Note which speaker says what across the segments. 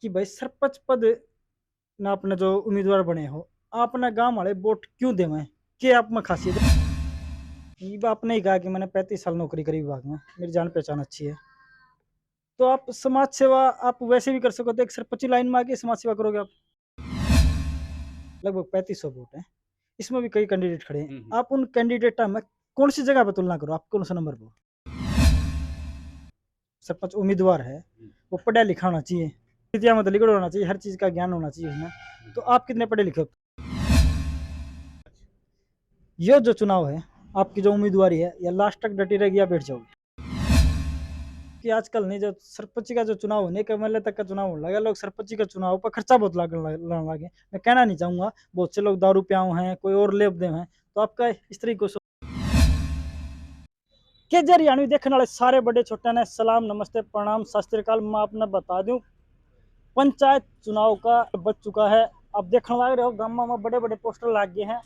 Speaker 1: कि भाई सरपंच पद ना अपने जो उम्मीदवार बने हो आपने गांव वाले वोट क्यों देवे के आप में खासियत है? ये बात आपने ही कहा कि मैंने 35 साल नौकरी करी विभाग में, मेरी जान पहचान अच्छी है। तो आप समाज सेवा आप वैसे भी कर सको तो एक सरपंची लाइन में आके समाज सेवा करोगे आप। लगभग 3500 वोट है, इसमें भी कई कैंडिडेट खड़े हैं। आप उन कैंडिडेट में कौन सी जगह पर तुलना करो, आप कौन सा नंबर पर सरपंच उम्मीदवार है, वो पढ़ा लिखा होना चाहिए, विद्या में लिखा होना चाहिए, हर चीज का ज्ञान होना चाहिए उसमें। तो आप कितने पढ़े लिखे हो? ये जो चुनाव है, आपकी जो उम्मीदवारी है, या लास्ट तक डटी रहेगी या बैठ जाओगे? कि आजकल नहीं, जो सरपंच का जो चुनाव होने के एमएलए तक का चुनाव होने लगा, लोग सरपंच का चुनाव पर खर्चा बहुत लगने लगे। मैं कहना नहीं चाहूंगा, बहुत से लोग दारू पियाओ हैं, कोई और लेब देव हैं। तो आपका इस तरीके को के जरियाणवी देखने वाले सारे बड़े छोटे ने सलाम नमस्ते प्रणाम सत श्री अकाल। मैं आपने बता दूं, पंचायत चुनाव का बच चुका है। अब देखने लग रहे हो गाँव में बड़े बड़े पोस्टर लग गए हैं।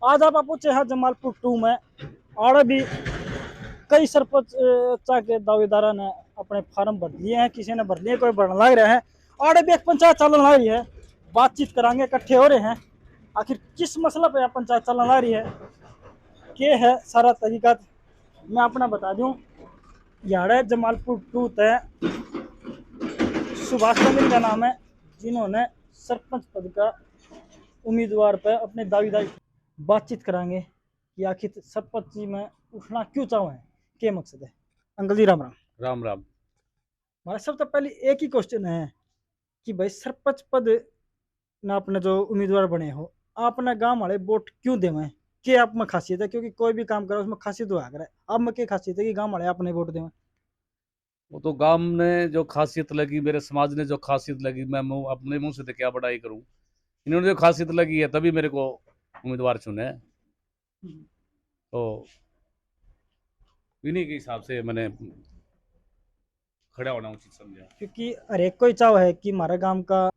Speaker 1: आज आप पूछे हैं जमालपुर 2 में और भी कई सरपंच के दावेदार ने अपने फार्म भर लिए हैं, किसी ने भर लिए, कोई भरने लग रहे हैं। और भी एक पंचायत चलने लग रही है, बातचीत कराएंगे, इकट्ठे हो रहे हैं। आखिर किस मसला पे पंचायत चलने लग रही है, के है सारा तरीका मैं अपना बता दूं। यार जमालपुर 2 तय सुभाष चंद्र का नाम है, जिन्होंने सरपंच पद का उम्मीदवार पर अपने दावेदारी बातचीत कराएंगे कि आखिर सरपंच जी में उठना क्यों चाहे, क्या मकसद है। अंकल जी राम राम।
Speaker 2: राम राम।
Speaker 1: हमारा सबसे पहले एक ही क्वेश्चन है कि भाई सरपंच पद ना अपने जो उम्मीदवार बने हो आपने गांव वाले वोट क्यों देवे, के आप में खासियत है? क्योंकि कोई भी काम करो उसमें खासियत हुआ करे, आप में क्या खासियत है कि गांव वाले अपने वोट देवे?
Speaker 2: वो तो गांव ने जो खासियत लगी, मेरे समाज ने जो खासियत लगी, मैं अपने मुंह से तो क्या बड़ाई करूं। इन्होंने जो खासियत लगी है तभी मेरे को उम्मीदवार चुने हैं। तो इन्हीं के हिसाब से मैंने खड़ा होना उचित समझा।
Speaker 1: क्योंकि हर एक को ही चाव है कि हमारा गांव का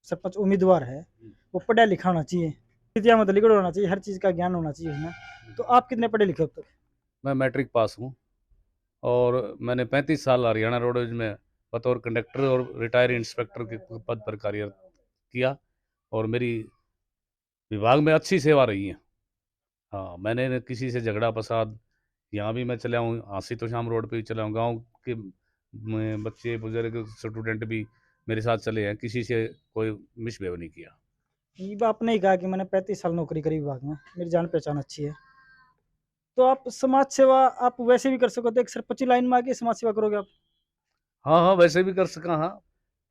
Speaker 1: सरपंच उम्मीदवार है, वो पढ़ा लिखा होना चाहिए, विद्या में लिखा होना चाहिए, हर चीज का ज्ञान होना चाहिए उसमें। तो आप कितने पढ़े लिखे हो अब तक?
Speaker 2: मैं मैट्रिक पास हूँ और मैंने 35 साल हरियाणा रोडवेज में बतौर कंडक्टर और रिटायर इंस्पेक्टर के पद पर कार्यरत किया और मेरी विभाग में अच्छी सेवा रही है। हाँ, मैंने किसी से झगड़ा फसाद, यहाँ भी मैं चला हूँ, हाँसी तो शाम रोड पे ही चला हूँ, गाँव के बच्चे बुजुर्ग स्टूडेंट भी मेरे साथ चले हैं, किसी से कोई मिसबिहेव नहीं किया।
Speaker 1: ये बात आपने ही कहा कि मैंने 35 साल नौकरी करी विभाग में, मेरी जान पहचान अच्छी है। तो आप समाज सेवा आप वैसे भी कर सको तो एक सरपंची लाइन में आके समाज सेवा करोगे आप।
Speaker 2: हाँ हाँ, वैसे भी कर सका। हाँ,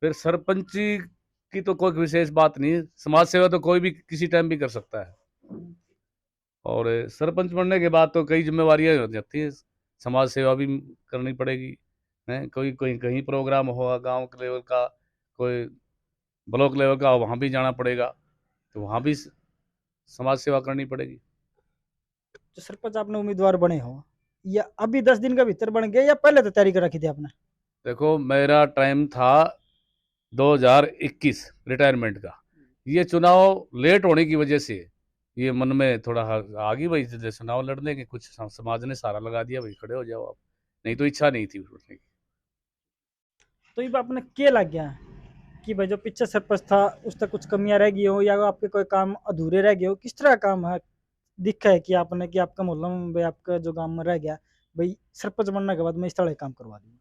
Speaker 2: फिर सरपंची की तो कोई विशेष बात नहीं है, समाज सेवा तो कोई भी किसी टाइम भी कर सकता है। और सरपंच बनने के बाद तो कई जिम्मेवारियां हो जाती हैं, समाज सेवा भी करनी पड़ेगी। हैं, कोई कोई कहीं प्रोग्राम होगा गांव के लेवल का, कोई ब्लॉक लेवल का, वहाँ भी जाना पड़ेगा, तो वहाँ भी समाज सेवा करनी पड़ेगी।
Speaker 1: जो सरपंच आपने उम्मीदवार बने हो, या अभी 10 दिन का भीतर बन गए या पहले तो तैयारी कर रखी थी आपने?
Speaker 2: देखो, मेरा टाइम था 2021 रिटायरमेंट का। ये चुनाव लेट होने की वजह से ये मन में थोड़ा आ गई भाई, चुनाव लड़ने के, कुछ समाज ने सारा लगा दिया भाई, खड़े हो जाओ आप। नहीं तो इच्छा नहीं थी उठने की।
Speaker 1: तो ये आपने क्या लग गया कि भाई जो पीछे सरपंच था उस तक कुछ कमियां रह गई हो, या आपके कोई काम अधूरे रह गए हो, किस तरह का काम है दिखा है कि आपने कि आपका मोहल्ला में भाई आपका जो गांव में रह गया, भाई सरपंच बनने के बाद मैं इस तरह काम करवा दूंगा?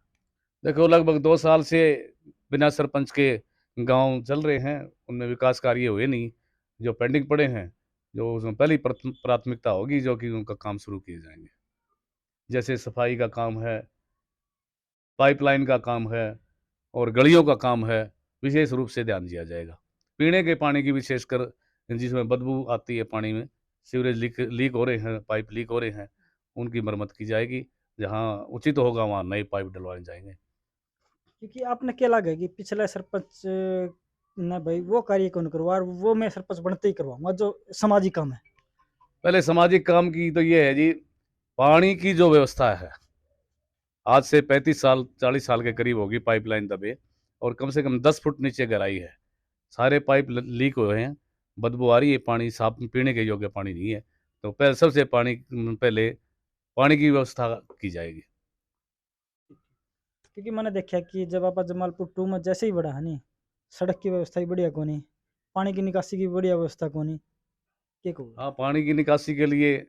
Speaker 2: देखो, लगभग 2 साल से बिना सरपंच के गांव चल रहे हैं, उनमें विकास कार्य हुए नहीं। जो पेंडिंग पड़े हैं, जो उसमें पहली प्राथमिकता होगी, जो कि उनका काम शुरू किए जाएंगे। जैसे सफाई का काम है, पाइपलाइन का काम है और गलियों का काम है, विशेष रूप से ध्यान दिया जाएगा। पीने के पानी की विशेषकर, जिसमें बदबू आती है पानी में, सीवरेज लीक लीक हो रहे हैं, पाइप लीक हो रहे हैं, उनकी मरम्मत की जाएगी। जहाँ उचित होगा वहाँ नए पाइप डलवाए जाएंगे।
Speaker 1: क्योंकि आपने क्या लगा कि पिछले सरपंच ने भाई वो कार्य कौन करवा, और वो मैं सरपंच बनते ही करवाऊंगा जो सामाजिक काम है।
Speaker 2: पहले सामाजिक काम की तो ये है जी, पानी की जो व्यवस्था है, आज से 35 साल 40 साल के करीब होगी पाइपलाइन दबे, और कम से कम 10 फुट नीचे गहराई है। सारे पाइप लीक हुए हैं, बदबू आ रही है, पानी साफ पीने के योग्य पानी नहीं है। तो पहले सबसे पहले पानी की व्यवस्था की जाएगी।
Speaker 1: क्योंकि मैंने देखा कि जब आप जमालपुर 2 में जैसे ही बढ़ा है नहीं, सड़क की व्यवस्था भी बढ़िया कोनी, पानी की निकासी की बढ़िया व्यवस्था कोनी, के को
Speaker 2: हाँ, पानी की निकासी के लिए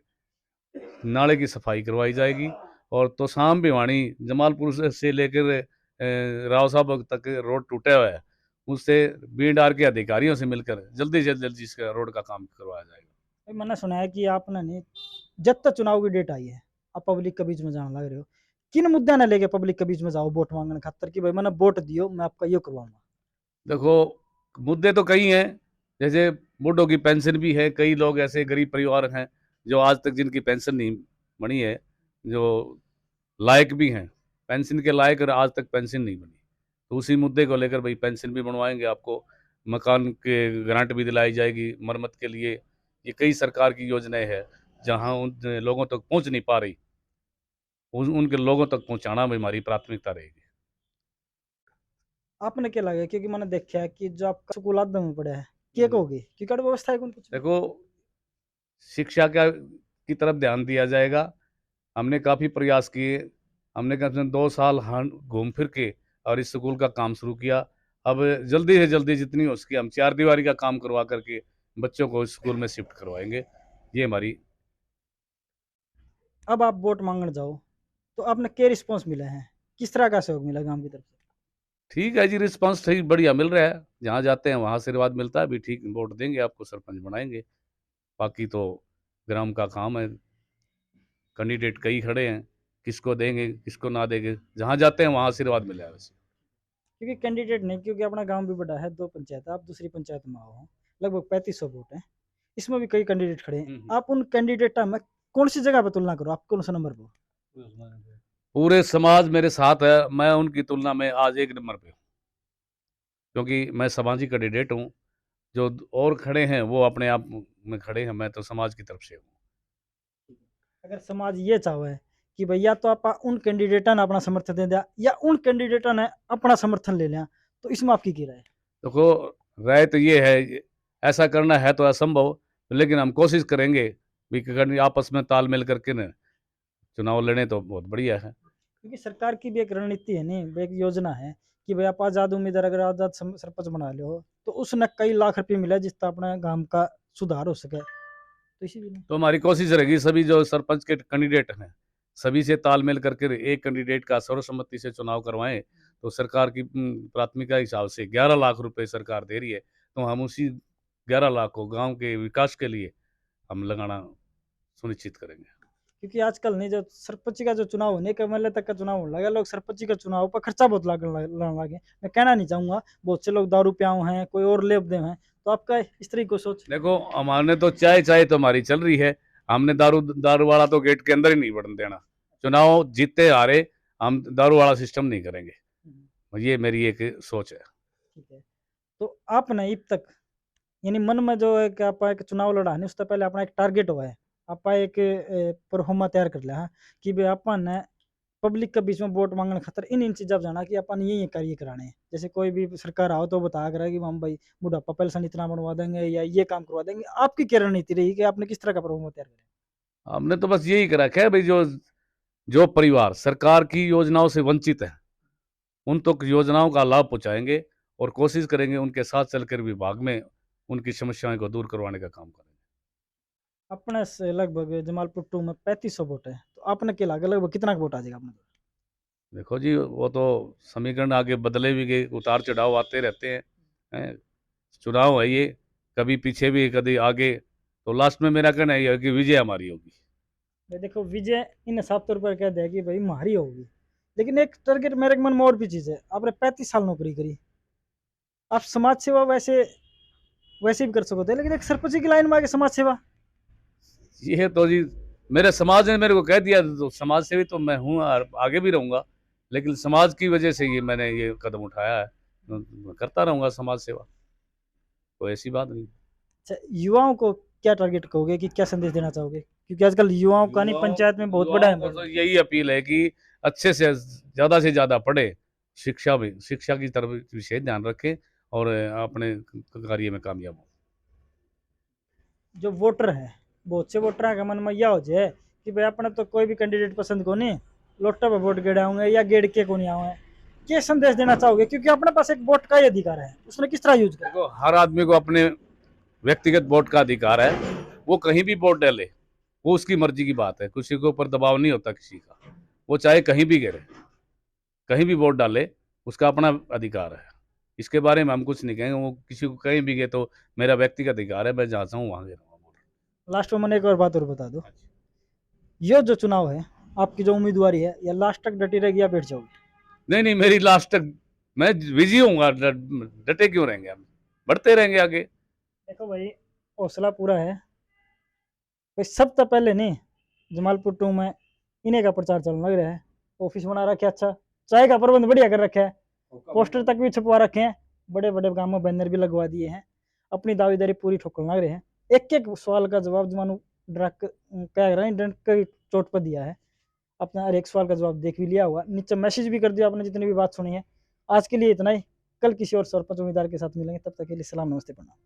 Speaker 2: नाले की सफाई करवाई जाएगी। और तोशाम भिवानी जमालपुर से लेकर राव साहब तक रोड टूटा हुआ है, उससे बीडार के अधिकारियों से मिलकर जल्दी से जल्दी इसका रोड का काम करवाया जाएगा।
Speaker 1: भाई मैंने सुना है कि आपने नहीं, जब तक चुनाव की डेट आई है आप पब्लिक के बीच में जाने लग रहे हो, किन मुद्दे ने लेके पब्लिक के बीच में जाओ वोट मांगने खातर कि भाई मैंने वोट दियो मैं आपका ये करवाऊंगा?
Speaker 2: देखो, मुद्दे तो कई हैं। जैसे बूढ़ों की पेंशन भी है, कई लोग ऐसे गरीब परिवार हैं जो आज तक जिनकी पेंशन नहीं बनी है, जो लायक भी हैं पेंशन के लायक, और आज तक पेंशन नहीं बनी। तो उसी मुद्दे को लेकर भाई पेंशन भी बनवाएंगे आपको, मकान के ग्रांट भी दिलाई जाएगी मरम्मत के लिए। ये कई सरकार की योजनाएं हैं, जहां उन लोगों तक पहुंच नहीं पा रही, उनके लोगों तक पहुंचाना भी हमारी प्राथमिकता रहेगी।
Speaker 1: आपने क्या लगा, क्योंकि मैंने देखा है कि जो आपका स्कूल आदम में पड़ा है क्या कहोगे क्योंकि व्यवस्था है कौन कुछ भी?
Speaker 2: देखो, शिक्षा की तरफ ध्यान दिया जाएगा। हमने काफ़ी प्रयास किए, हमने कम से कम 2 साल घूम फिर के और इस स्कूल का काम शुरू किया। अब जल्दी से जल्दी जितनी हो सके हम 4 दीवारी का काम करवा करके बच्चों को इस स्कूल में शिफ्ट करवाएंगे। ये हमारी।
Speaker 1: अब आप वोट मांगने जाओ तो आपने क्या रिस्पॉन्स मिला है, किस तरह का सहयोग मिला गांव की तरफ से?
Speaker 2: ठीक है जी, रिस्पांस ठीक बढ़िया मिल रहा है। जहाँ जाते हैं वहाँ आशीर्वाद मिलता है भी, ठीक वोट देंगे आपको, सरपंच बनाएंगे। बाकी तो ग्राम का काम है, कैंडिडेट कई खड़े हैं, किसको देंगे किसको ना देंगे, जहाँ जाते हैं वहाँ आशीर्वाद मिला है वैसे।
Speaker 1: क्योंकि कैंडिडेट नहीं, क्योंकि अपना गांव भी बड़ा है, 2 पंचायत है, आप दूसरी पंचायत में आओ, लगभग 3500 वोट है, इसमें भी कई कैंडिडेट खड़े हैं। आप उन कैंडिडेटा में कौन सी जगह पर तुलना करो, आप कौन सा नंबर पर?
Speaker 2: पूरे समाज मेरे साथ है, मैं उनकी तुलना में आज 1 नंबर पे हूँ, क्योंकि मैं सामाजिक कैंडिडेट हूँ। जो और खड़े हैं वो अपने आप में खड़े हैं, मैं तो समाज की तरफ से हूँ।
Speaker 1: अगर समाज ये चाहे कि भैया तो आप उन कैंडिडेटा ने अपना समर्थन दे दिया या उन कैंडिडेटा ने अपना समर्थन ले लिया, तो इसमें आपकी क्या राय है?
Speaker 2: देखो, राय तो ये है, ऐसा करना है तो असंभव, लेकिन हम कोशिश करेंगे भी कि अगर आपस में तालमेल करके न चुनाव लड़ें तो बहुत बढ़िया है।
Speaker 1: क्योंकि सरकार की भी एक रणनीति है नहीं, एक योजना है कि भाई आप आजाद उम्मीदवार अगर आजाद सरपंच बना लो तो उसने कई लाख रुपए मिला जिससे अपने गांव का सुधार हो सके, तो इसी भी नहीं।
Speaker 2: तो हमारी कोशिश रहेगी सभी जो सरपंच के कैंडिडेट हैं सभी से तालमेल करके एक कैंडिडेट का सर्वसम्मति से चुनाव करवाएं। तो सरकार की प्राथमिकता हिसाब से 11 लाख रुपए सरकार दे रही है, तो हम उसी 11 लाख को गांव के विकास के लिए हम लगाना सुनिश्चित करेंगे।
Speaker 1: क्योंकि आजकल नहीं, जो सरपंच का जो चुनाव होने का एमएलए तक का चुनाव होने लगा, लोग सरपंच का चुनाव पर खर्चा बहुत लगने लगे। मैं कहना नहीं चाहूंगा, बहुत से लोग दारू पियाओ हैं, कोई और लेब देव हैं, तो आपका इस तरीके को सोच?
Speaker 2: देखो, हमारे तो चाय चाय तो हमारी चल रही है, हमने दारू दारू वाला तो गेट के अंदर ही नहीं बढ़ने देना। चुनाव जीते हारे हम दारू वाला सिस्टम नहीं करेंगे, ये मेरी एक सोच है।
Speaker 1: ठीक है, तो आपने अब तक यानी मन में जो है कि आप एक चुनाव लड़ा है उससे पहले अपना एक टारगेट हुआ है, आप एक प्रोफार्मा तैयार कर लिया है कि भाई अपन ने पब्लिक के बीच में वोट मांगने खातर इन इन चीज़ा जाना कि अपन ये कार्य कराने हैं। जैसे कोई भी सरकार आओ तो बता कर कि हम भाई बुढ़ापा पेंशन इतना बनवा देंगे या ये काम करवा देंगे, आपकी क्या रणनीति रही कि आपने किस तरह का प्रोफार्मा तैयार करा?
Speaker 2: हमने तो बस यही करा है भाई, जो जो परिवार सरकार की योजनाओं से वंचित है उन तक योजनाओं का लाभ पहुंचाएंगे, और कोशिश करेंगे उनके साथ चलकर विभाग में उनकी समस्याओं को दूर करवाने का काम करेंगे।
Speaker 1: अपने से लगभग जमालपुर 2 में 3500 वोट है, तो आपने क्या लगा लगभग कितना वोट आ जाएगा अपने?
Speaker 2: देखो जी, वो तो समीकरण आगे बदले भी गए, उतार चढ़ाव आते रहते हैं। चुनाव है ये, कभी पीछे भी कभी आगे, तो लास्ट में मेरा कहना यह है कि विजय हमारी होगी।
Speaker 1: देखो विजय इन हिसाब तौर पर कह दिया कि भाई मारी होगी, लेकिन एक टारगेट मेरे मन में और भी चीज़ है। आपने 35 साल नौकरी करी, आप समाज सेवा वैसे वैसे भी कर सकते हैं, लेकिन एक सरपंच की लाइन में आके समाज सेवा?
Speaker 2: ये तो जी मेरे समाज ने मेरे को कह दिया, तो समाज सेवी तो मैं हूँ और आगे भी रहूँगा, लेकिन समाज की वजह से ये मैंने ये कदम उठाया है, मैं करता रहूँगा समाज सेवा, कोई ऐसी बात नहीं।
Speaker 1: अच्छा, युवाओं को क्या टारगेट कहोगे कि क्या संदेश देना चाहोगे, क्योंकि आजकल युवाओं का नहीं पंचायत में बहुत बड़ा
Speaker 2: युवाओं को तो
Speaker 1: है।
Speaker 2: यही अपील है कि अच्छे से ज़्यादा पढ़े, शिक्षा की तरफ विशेष ध्यान रखें और अपने कार्य में कामयाब हो।
Speaker 1: जो वोटर है, बहुत से वोटर के मन में यह हो जाए कि भाई अपने तो कोई भी कैंडिडेट पसंद को नहीं, लोटा पे वोट गेड़ा होंगे या गेड़ के को नहीं आए, क्या संदेश देना चाहोगे, क्योंकि अपने पास एक वोट का ही अधिकार है, उसने किस तरह यूज करें?
Speaker 2: देखो, हर आदमी को अपने व्यक्तिगत वोट का अधिकार है, वो कहीं भी वोट डाले, वो उसकी मर्जी की बात है, किसी के ऊपर दबाव नहीं होता किसी का, वो चाहे कहीं भी गिरे, कहीं भी वोट डाले, उसका अपना अधिकार है। इसके बारे में हम कुछ नहीं कहेंगे, वो किसी को कहीं भी गए तो मेरा व्यक्तिगत अधिकार है, मैं जहाँ चाहूँ वहाँ गिरूंगा वोट।
Speaker 1: लास्ट में मैंने एक और बात और बता दो, ये जो चुनाव है, आपकी जो उम्मीदवारी है, या लास्ट तक डटी रहेगी या बैठ जाओगे?
Speaker 2: नहीं नहीं, मेरी लास्ट तक मैं बिजी हूँ, डटे क्यों रहेंगे हम, बढ़ते रहेंगे आगे।
Speaker 1: देखो भाई, हौसला पूरा है भाई। सब तो पहले नहीं, जमालपुर टू में इन्हें का प्रचार चलने लग रहा है। ऑफिस बना रखे अच्छा, चाय का प्रबंध बढ़िया कर रखा है, पोस्टर तक भी छपवा रखे हैं, बड़े बड़े काम में बैनर भी लगवा दिए हैं। अपनी दावेदारी पूरी ठोकने लग रहे हैं। एक एक सवाल का जवाब जमानू डरक कह रहे हैं, डर की चोट पर दिया है। अपना हर एक सवाल का जवाब देख भी लिया हुआ, नीचे मैसेज भी कर दिया आपने जितनी भी बात सुनी है। आज के लिए इतना ही, कल किसी और सरपंच उम्मीदवार के साथ मिलेंगे, तब तक के लिए सलाम, नमस्ते, प्रणाम।